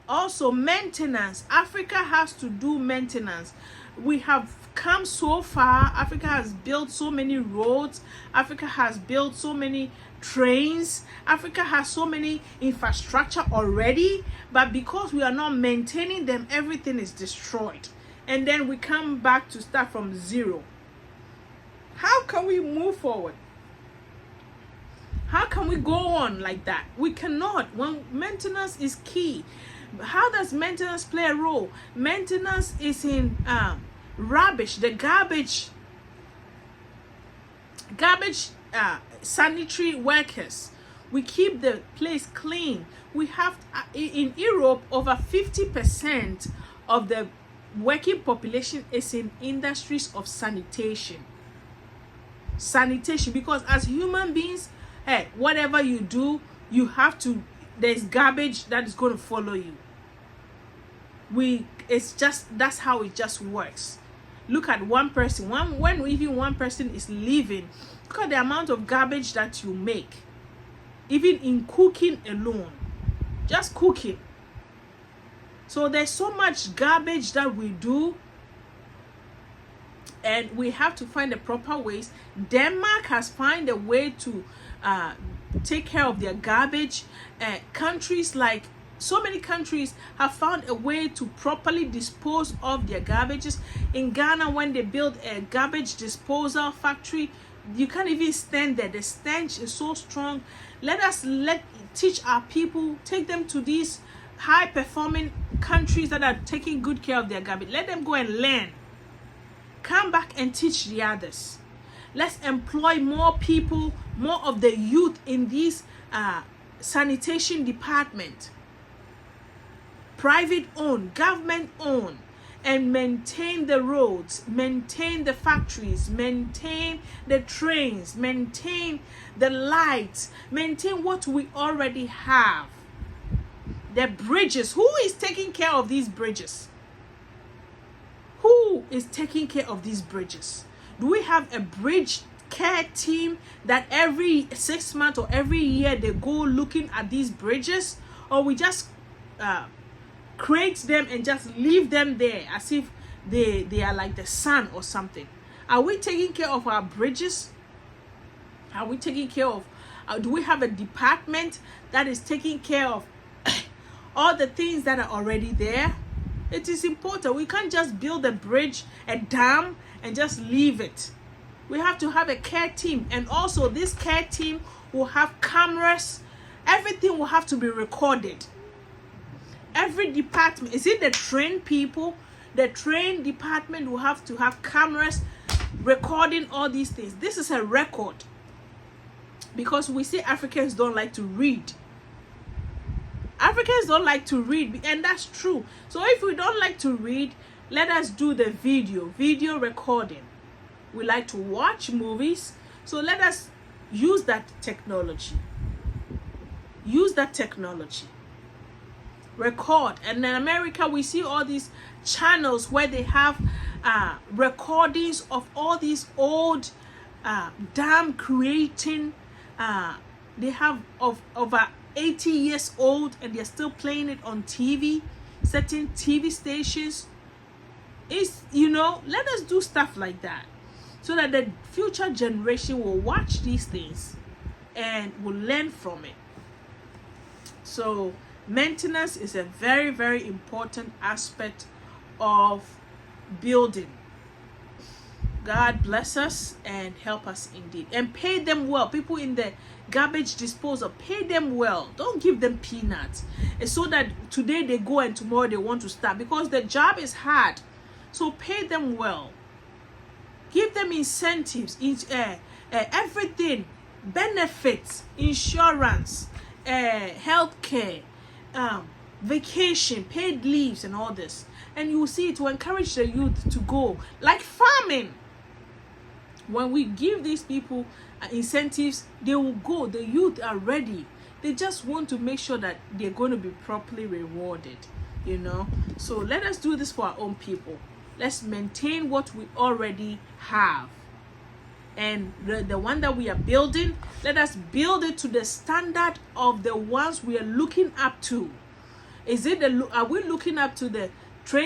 Also, maintenance. Africa has to do maintenance. We have come so far. Africa has built so many roads. Africa has built so many trains. Africa has so many infrastructure already, but because we are not maintaining them, everything is destroyed, and then we come back to start from zero. How can we move forward? How can we go on like that? We cannot. When maintenance is key. How does maintenance play a role? Maintenance is in rubbish, the garbage sanitary workers. We keep the place clean. We have in Europe, over 50% of the working population is in industries of sanitation, because as human beings, hey, whatever you do, you have to, there's garbage that is going to follow you. It's just, that's how it just works. Look at one person, when even one person is leaving, look at the amount of garbage that you make, even in cooking alone, just cooking. So there's so much garbage that we do, and we have to find the proper ways. Denmark has found a way to take care of their garbage. Countries like, so many countries have found a way to properly dispose of their garbages. In Ghana, when they built a garbage disposal factory, you can't even stand there. The stench is so strong. Let us teach our people, take them to these high performing countries that are taking good care of their garbage. Let them go and learn. Come back and teach the others. Let's employ more people, more of the youth in these sanitation department. Private owned, government owned, and maintain the roads, maintain the factories, maintain the trains, maintain the lights, maintain what we already have. The bridges. Who is taking care of these bridges? Who is taking care of these bridges? Do we have a bridge care team that every 6 months or every year they go looking at these bridges? Or we just create them and just leave them there as if they are like the sun or something? Are we taking care of our bridges? Are we taking care of, do we have a department that is taking care of all the things that are already there? It is important. We can't just build a bridge, a dam, and just leave it. We have to have a care team, and also this care team will have cameras. Everything will have to be recorded. Every department, is it the train people? The train department will have to have cameras recording all these things. This is a record, because we see Africans don't like to read. Africans don't like to read, and that's true. So if we don't like to read, let us do the video recording. We like to watch movies, so let us use that technology. Use that technology. Record. And in America, we see all these channels where they have recordings of all these old dam creating. They have of over 80 years old, and they're still playing it on TV, certain TV stations. Is, you know, let us do stuff like that, so that the future generation will watch these things and will learn from it. So maintenance is a very, very important aspect of building. God bless us and help us indeed. And pay them well. People in the garbage disposal, pay them well. Don't give them peanuts. And so that today they go and tomorrow they want to start, because the job is hard. So pay them well. Give them incentives, everything, benefits, insurance, healthcare, vacation, paid leaves, and all this. And you will see it will encourage the youth to go. Like farming. When we give these people incentives, they will go. The youth are ready. They just want to make sure that they're going to be properly rewarded, you know. So let us do this for our own people. Let's maintain what we already have. And the one that we are building, let us build it to the standard of the ones we are looking up to. Is it are we looking up to the train